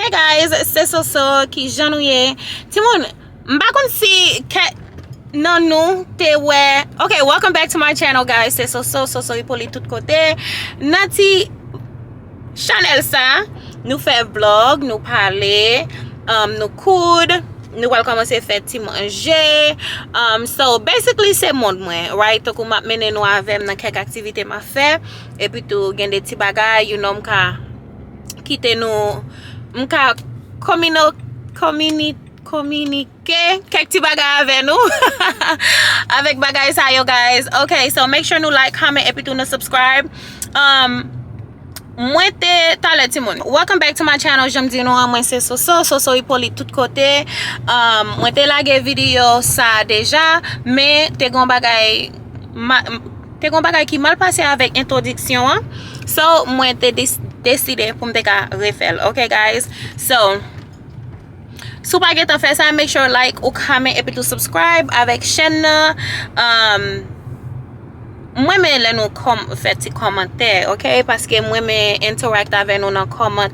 Hey guys, c'est so qui janouye. Timon, m'bakon si ke non nou te we. Okay, welcome back to my channel guys. C'est so ipoli tout kote. Nati channel sa, nou fè vlog, nou pale, nou koud, nou wal komanse fè ti manje. So basically c'est mwen, right? Tokou map mene nou avem nan kek aktivite ma fè. E pi tou gen de ti bagay, you know, mka kite nou mka communique kek ti bagay avec nous avec bagay sa yo guys. Okay, so make sure nou like, comment, et puis nou subscribe. Mwen te tale timon. Welcome back to my channel. J'aime di nou mwen se so ipoli tout kote. Mwen te lage video sa deja, mais te gon bagay ki mal pase avec introduction. So mwen te décidé pour me refaire. Okay guys, so sou pa get fait ça, make sure like ou comment et puis to subscribe avec chaîne. Moi me le nou fait ti commentaire, okay, parce que moi me interact avec nous dans comment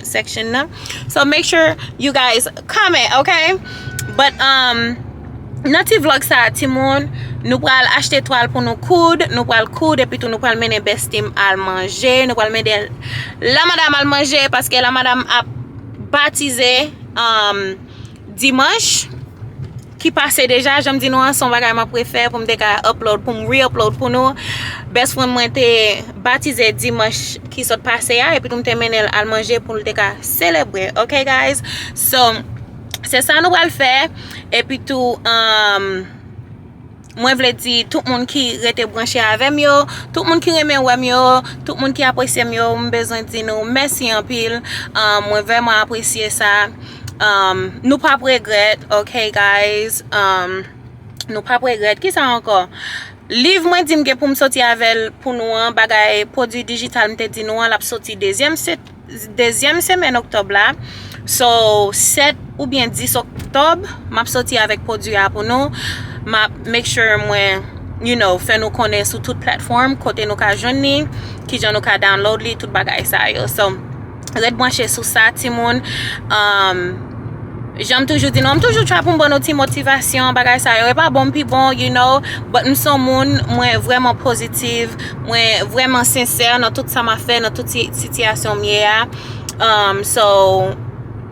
section là. So make sure you guys comment, okay? But nati vlog sa timon, nou pral acheter toile pour nou Koud, nou pral Koud et puis tout nou pral mene Bestie al manger, nou pral mene la madame al manger parce que la madame a baptisé dimanche qui passait déjà. J'aime di nou son bagay ma préfère pour me upload, pour me re-upload pour nous. Best friend moi te baptisé dimanche qui sort passé et puis tout me mene al manger pour le célébrer. Okay guys, so c'est ça nous va le faire. Et puis tout moi vle di tout monde qui rete branché avec yo, tout monde qui reme wèm yo, tout monde qui apprécie yo, m'besoin di nou merci en pile. Moi vraiment apprécier ça. Nous pas regret, okay guys. Nous pas regret. Qui ça encore? Livre moi di m'ge pour me sortir avec pour nous bagay produit digital m'te di nou la sorti deuxième semaine octobre là. So 7 ou bien 10 octobre m'a sorti avec produit pour nous. M'a make sure moi you know fait nous connaître sur toute plateforme côté nous ka joindre qui j'en nous ka download li tout bagay ça yo. So red brancher sur ça timon. J'aime toujours dire non, toujours try pour bonne motivation bagay ça yo, pas bon pi bon, you know, but nous sommes moi vraiment positive, moi vraiment sincère dans tout ça m'a fait dans toute situation mieux. So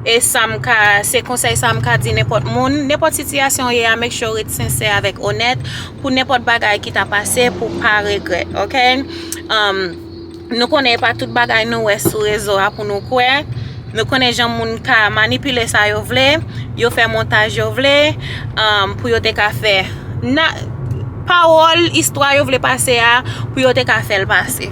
et ça m'ka c'est conseil ça m'ka dit n'importe monde n'importe situation ya make sure être sincère avec honnête pour n'importe bagay qui t'a passé pour pas regret, okay? Nous connaît pas toute bagay nous sur réseau pour nous quoi. Nous connaît gens moun ka manipuler ça yo vle, yo fait montage yo vle pour yo te ka faire na parole histoire yo vle passer a pour yo te ka faire passer.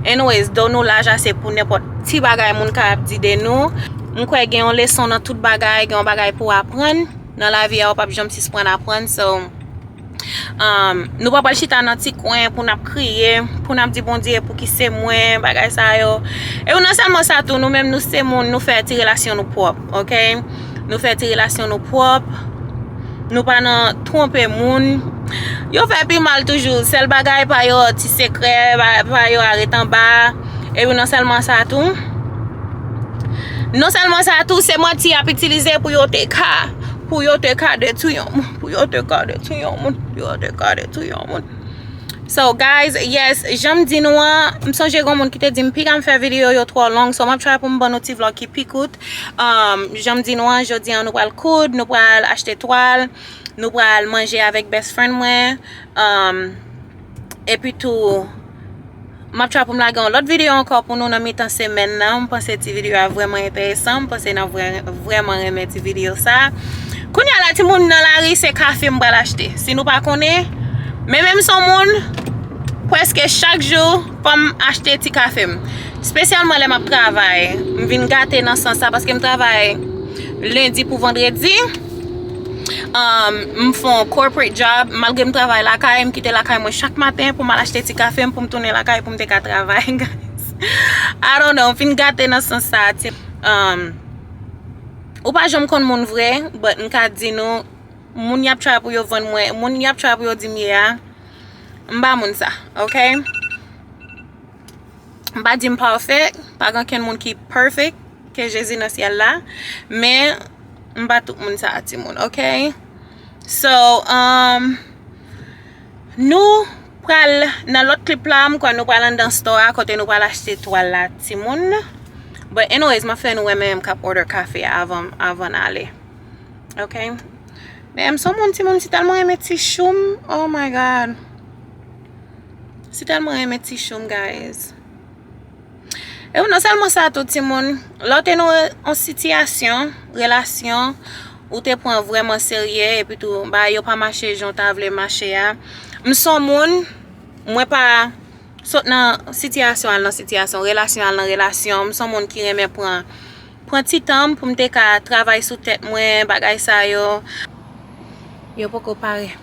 Anyways, don nous l'argent c'est pour n'importe ti bagay moun ka di de nous. M'kwe gen yon leçon dans tout bagay, gen yon bagay pour apprendre dans la vie, ou pas jam si prendre apprendre. So nous pas chita dans petit coin pour n'a crier, pour n'a dire bon Dieu pour qui c'est moi bagay ça yo. Et non seulement ça tout, nous même nous c'est monde, nous faire ti relation nous propre, OK? Nous faire ti relation nous propre. Nous pas nan tromper moun. Yo fait pi mal toujours, seul bagay pa yo ti secret, pa yo arrête en bas. Et non seulement ça tout. Non seulement ça tout, c'est moi qui a utilisé pour yo te ka de tout yon moun, pour yo te ka de tout yon moun. So guys, yes, j'aime di nou m'songe gon moun ki te di m'pi ka m'fè video yo trop long, so m'a try pour m'bon outil vlog ki pi kout. J'aime di nou jodi nous pral Koud, nous pral acheter toile, nous pral manger avec best friend moi. Et puis tout m'a try pour m'lager l'autre vidéo encore pour nous dans mi-temps semaine là. Je pense que cette vidéo est vraiment intéressante, parce que n'a vraiment aimé cette vidéo ça. Quand y a la ti moun dans la rue c'est café m'bral acheter. Si nous pas connaît, mais même son moun presque chaque jour pour acheter ti café. Spécialement les m'a travail. Je viens gâter dans ce sens ça parce que je travaille lundi pour vendredi. Me font corporate job malgré me travail la caille, me quitter la caille moi chaque matin pour m'acheter petit café pour me tourner la caille pour me te travailler guys. I don't know, fin gâter dans ce sens ça. Ou pas j'aime kon moun vrai, but m'ka di nou moun yap try pour yo vendre moi, moun yap try pour yo di m'ya. M'ba moun ça, okay? M'ba di m'perfect, pas gan ken moun ki perfect. que Jésus dans ciel là, mais m'pa tout moun sa ti moun, okay? So, nous pral dans l'autre clip là, quoi nous pral dans store côté nous pral acheter toile là ti moun. But anyways, ma fè nou même kap order café avant aller. Okay? Mais son moun ti moun si tellement aimé ti choum. Oh my god. Si tellement aimé ti choum, guys. Et non seulement ça tout ti moun, l'autre nous en situation, relation ou te prend vraiment sérieux et puis tout bah yo pas marcher j'on t'a vle marcher a. M'son moun, moi pas saute dans situation, relation, m'son moun qui remet prend petit temps pour m'te ka travail sous tête moi bagay sa yo pas comparé.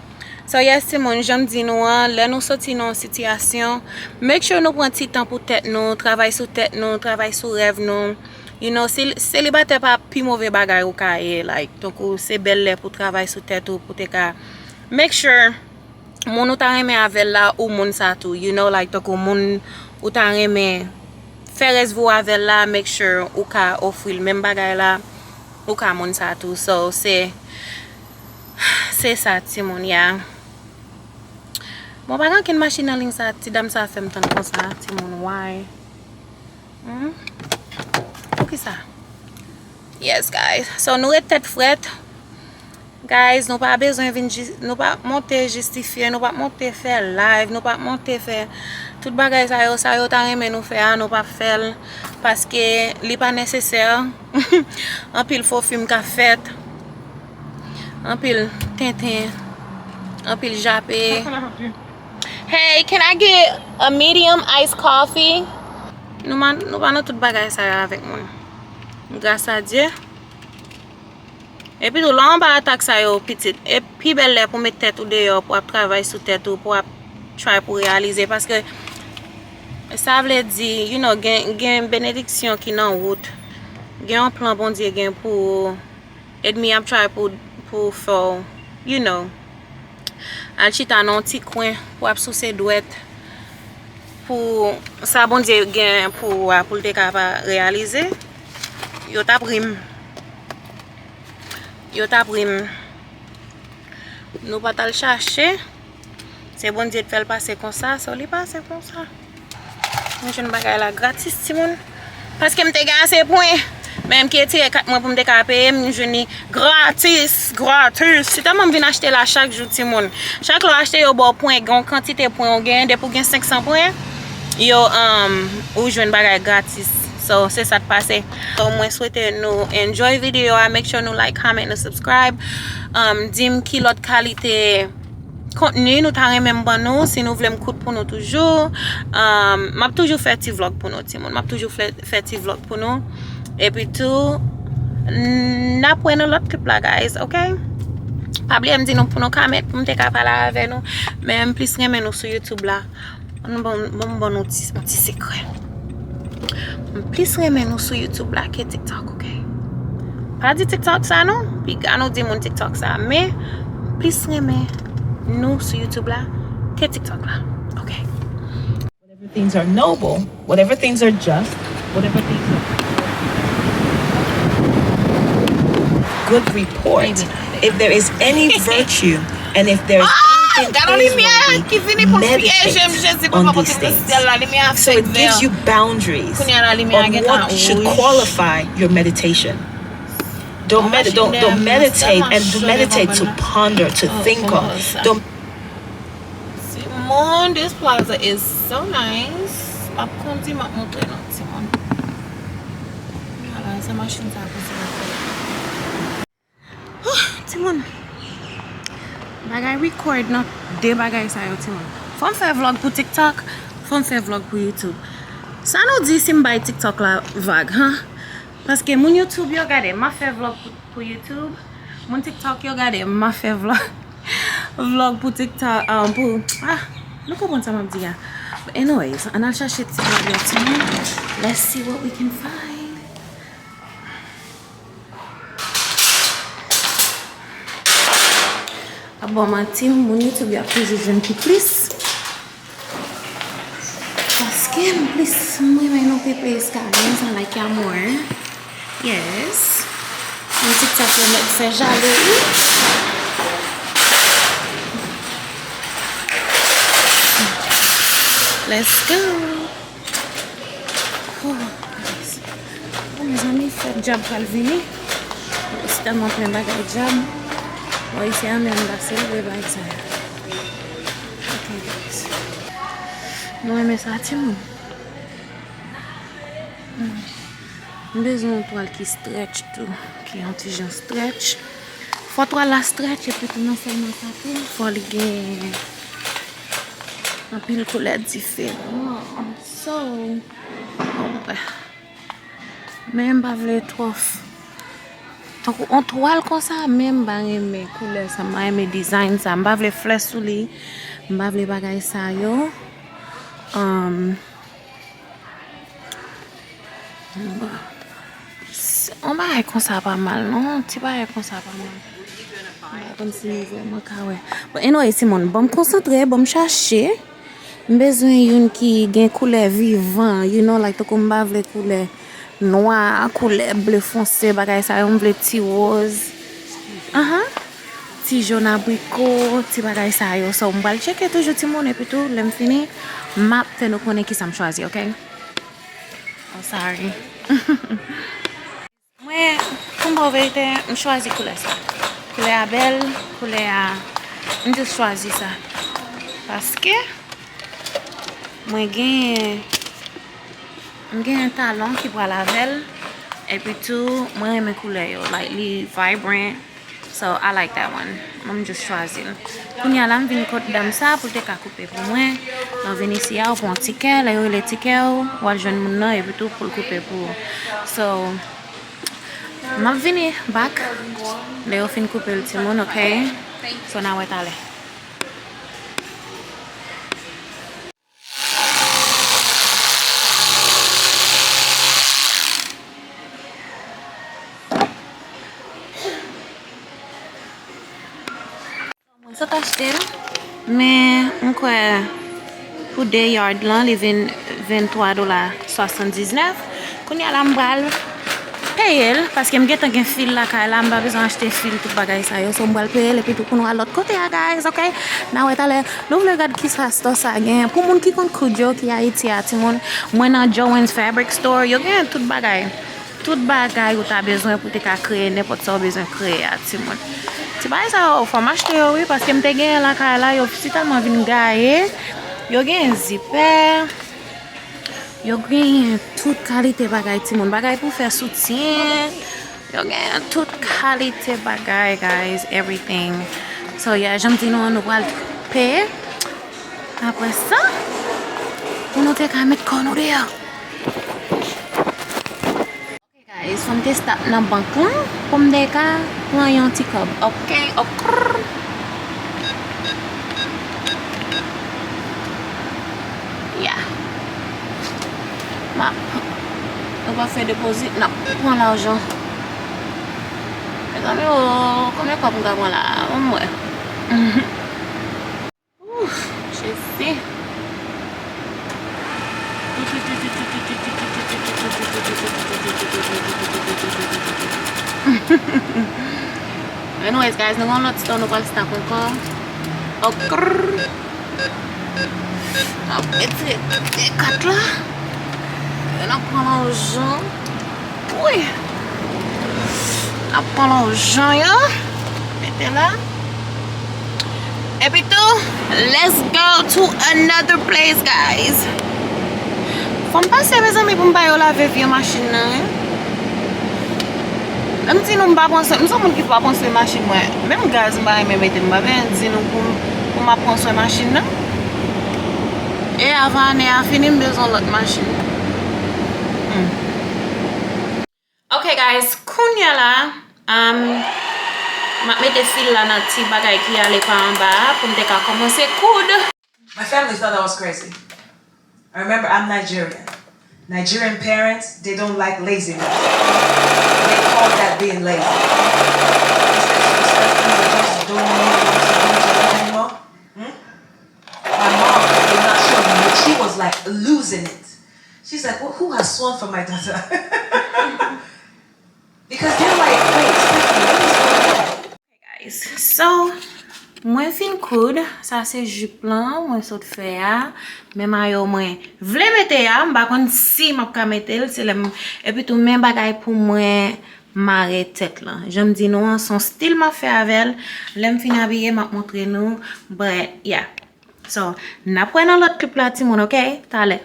So yes, c'est mon j'aime dire nous là nous sorti dans situation, make sure nous prend petit temps pour tête nous, travail sous tête nous, travail sous rêve nous. You know, célibataire pas plus mauvais bagay ou ka like donc c'est belle pour travail sous tête ou pour te ka make sure mon ou ta reme avec là ou mon sa tout, you know, like donc mon ou ta reme faire vous avec là, make sure ou ka offrir le même bagay là ou ka mon sa tout. So c'est ça ti mon ya. Bon pas quand une machine en ligne ça ti dame ça fait m'tan comme ça ti mon why. OK ça. Yes guys. So nous est tête frette. Guys, nous pas besoin nous pas monter justifier, nous pas monter faire live, nous pas monter faire tout bagay ça yo ta remen nous faire, nous pas faire parce que li pas nécessaire. En pile faux film qu'a fait. En pile tintin. En pile jappé. Hey, can I get a medium iced coffee? Nous pas tout bagay ça avec moi. Grâce à Dieu. Et puis tout là on va attaquer ça yo petit et puis belle pour mettre tête ou dehors pour travailler sur tête ou pour try pour réaliser parce que ça veut dire you know gain bénédiction qui dans route. Gain un plan bon Dieu gain pour aider à try pour faire you know. Al chita dans petit coin pour sous ses douettes pour ça bon Dieu gain pour te capable réaliser. Yo t'a prime. Yo t'a prime. Nous pas le chercher. C'est bon Dieu de faire passer comme ça, ça li passer comme ça. Moi je ne bagay la gratis ti moun. Parce que m'te gagné ces points. Même qui était 4 mois pour me payer, je ni gratis. Si tu m'as acheter là chaque jour ti moun. Chaque fois acheter yo bon point, gon quantité point on gagne pour gagner 500 points. Yo ou joine bagay gratis. So c'est ça de passer. So moi souhaite nous enjoy vidéo, make sure nous like, comment, nous subscribe. Dim qui l'autre qualité contenu nous t'arrête même bon nous si nous voulons Koud pour nous toujours. M'a toujours fait petit vlog pour nous ti moun. M'a toujours fait petit vlog pour nous. Et puis tout n'a pas l'autre clip là guys, OK? Pas oublier me dire nous pour nous comment pour me te parler avec nous. Mais plus remen nous sur YouTube là. On bon petit secret. Plus remen nous sur YouTube là que TikTok, OK? Pas dit TikTok ça non? Puis gano dit mon TikTok ça, mais plus remen nous sur YouTube là que TikTok là. OK? Whatever things are noble, whatever things are just, whatever things are good report, if there is any virtue and if there is anything meditate on these things. So it gives you boundaries on what should qualify your meditation. Don't meditate and do meditate to ponder, to think of. Don't. Simon, this plaza is so nice. Timon, bagay record not de bagay sa yo Timon. Fon fè vlog pour TikTok, fon fè vlog pour YouTube. Ça nous dit si m'bay TikTok la vague, hein? Parce que mon YouTube yo gade, ma fè vlog pour YouTube. Mon TikTok yo gade, ma fè vlog pour TikTok, pour look up on some of the But anyways, and I'll chercher TikTok yo Timon. Let's see what we can find. Bon, ma team, mon YouTube a plus de jeunes qui plus. Parce que plus, moi, je ne peux pas escaler, ça like a more. Yes. Mwen TikTok yo met fè jaloux. Let's go. Oh, mes amis, fè job pral vini. C'est tellement plein bagay job. Bon, ici, à même là, c'est le bagay ça. Ok, guys. Nous aimons ça, Timon. Besoin de toile qui stretch tout, qui est un petit genre stretch. Faut toile la stretch et puis non seulement ça tout, faut les gagner un pile couleur différent. So, même pas vle trop. Donc on toile comme ça, même pas aimer couleur ça, m'a aimer design ça, pas vle fleurs sous lui, pas vle bagay ça yo. On va comme ça pas mal, non? Tu vas comme ça pas mal. Comme si vraiment carré. Bon, anyway, Simon, bon me concentrer, bon me chercher. Besoin une qui gagne couleur vivant, you know, like to comme ba vle couleur noir, couleur bleu foncé, bagay ça, on vle ti rose. Ti jaune abricot, ti bagay ça yo. So, on va le checker toujours ti mon et puis tout, l'aime fini. Map fait nous connaît qui ça me choisi, okay? Oh, sorry. Moi, comme vérité, je choisis couleur ça. Couleur belle, couleur je choisis ça. Parce que moi j'ai un talon qui va la belle et puis tout, moi j'aime couleur like vibrant. So I like that one. I'm just choisir. Quand y a là, je côté dame ça pour te couper pour moi. On vient ici à pour un ticket, là les tickets ou à jeune mon et puis tout pour le couper pour. So je vais venir back. Là on fin couper le petit monde, okay? So now we're allé. Ça t'a acheté, mais on croit pour des yards là, les $23.79. Quand y a la m'bral payer parce que me get un fil là car là m'ba besoin acheter fil tout bagay ça yo, so m'bral payer et puis tout qu'on à l'autre côté guys, okay? Now we're allé, nous voulons regarder qui ça store ça gain pour moun qui compte Koud yo qui Haïti a ti moun, moi dans Jounen fabric store, yo gain tout bagay. Tout bagay ou t'as besoin pour te créer n'importe ça besoin créer à ti moun. Tu vois ça, faut m'acheter oui parce que m'te gain la kala yo si tellement vinn gaye. Yo gain zipper. Yo gain toute qualité bagay ti moun, bagay pour faire soutien. Yo gain toute qualité bagay guys, everything. So yeah, j'aime dire nous va payer. Après ça, on te ka mettre konou dehors. Guys, from this stop na bank comme des cas pour un petit cob. Okay, okay. Yeah. Ma, on va faire déposit. Non, prends l'argent. Mais combien de cob on là? Ouais. Ouf, je sais. Anyways guys, nous allons l'autre store, nous allons le stop encore. Ok. On va mettre les 4 là. On prend l'argent. Oui. On prend l'argent là. Mettez là. Et puis tout, let's go to another place guys. Faut me passer mes amis pour me bailler laver la machine là. Même si nous pas penser, nous sommes qui pas penser machine moi. Même gaz m'a même mettre m'a dit nous pour m'a penser machine là. Et avant on a fini besoin l'autre machine. Okay guys, kounya là m'a mettre fil là dans petit bagay qui aller par en bas pour me commencer Koud. My family thought I was crazy. I remember I'm Nigerian. Nigerian parents, they don't like laziness. They call that being lazy. Just don't know what to do anymore. My mom did not show me, but she was like losing it. She's like, well, who has sworn for my daughter? Because they're like, wait, guys, so mwen fin koud, sa se jup lan, mwen sot fe ya, men mayo mwen vle mette ya, mba kon si map ka metel, se lem, epi tou men bagay pou mwen mare tet lan. Jom di nou, son stil ma fe avel, lem fin abye, map montre nou, but yeah. So, na pwen nan lot klip la ti moun, ok? Tale.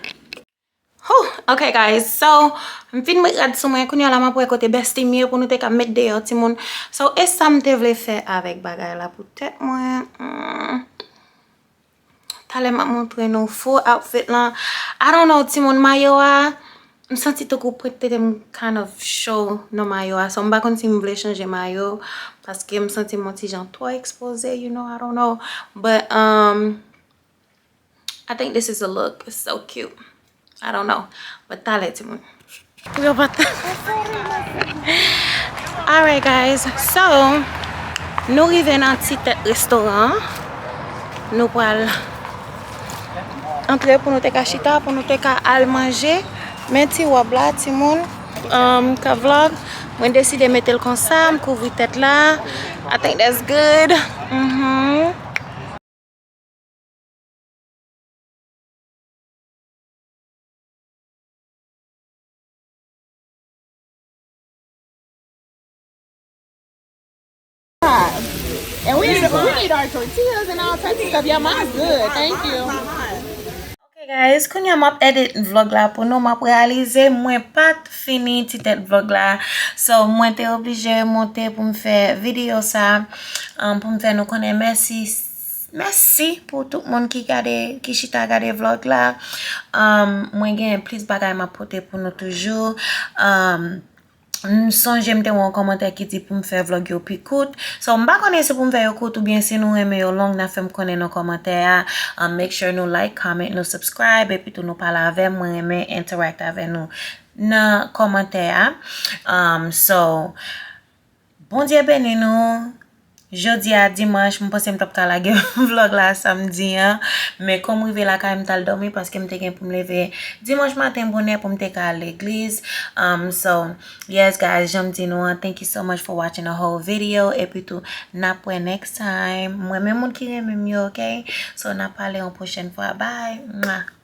Okay guys, so m fin mwen rad sou mwen koun yo la ma pou ekote Bestie miye pou nou te ka met de yo ti moun. So sa m te vle fe avek bagay la pou tet mwen. Tale ma montre nou full outfit lan. I don't know ti moun mayo a. M senti to kou prete dem kind of show no mayo a. So m bakon si m vle chanje mayo. Paske m senti mon ti jan to expose, you know, I don't know. But I think this is a look. It's so cute. I don't know, but tale ti moun. Alright guys, so nou rive nan ti tet restoran. Nou pral entre pou nou te ka chita, pou nou te ka al manje. Men ti wab la ti moun, ka vlog. Mwen deside metel kon sa, m kouvri tet la. I think that's good. And we need our tortillas and all types of stuff. Yeah, mine's good. Thank you. Okay guys, koun yo map edit vlog la pou nou map realize mwen pat fini ti tet vlog la. So mwen te oblige monte pou m fe video sa. Pou m fe nou konen merci pour tout moun ki chita gade vlog la. Mwen gen plis bagay ma pote pou nou toujou. Sonje mte won kommentaire ki di pou m fe vlog yo pi kout. So mba konen se pou m fe yo kout ou bien se nou reme yo long na fe m konen no kommentaire. Make sure nou like, comment, nou subscribe. Et puis tout nou pala avem, mwen reme interact ave nou na kommentaire. So, bon diye bene nou. Jodi a dimanche, mwen pense m tap ka lage vlog la samedi. Mais kom rive la ka m tal dormi paske m te gen pou m leve dimanche matin bonne pou m te ka l'eglise. So, yes guys, jom di nou, thank you so much for watching the whole video. Et puis tout, napwe next time. Mwen men moun ki reme myo, ok? So, na pale yon prochaine fois. Bye! Mwah.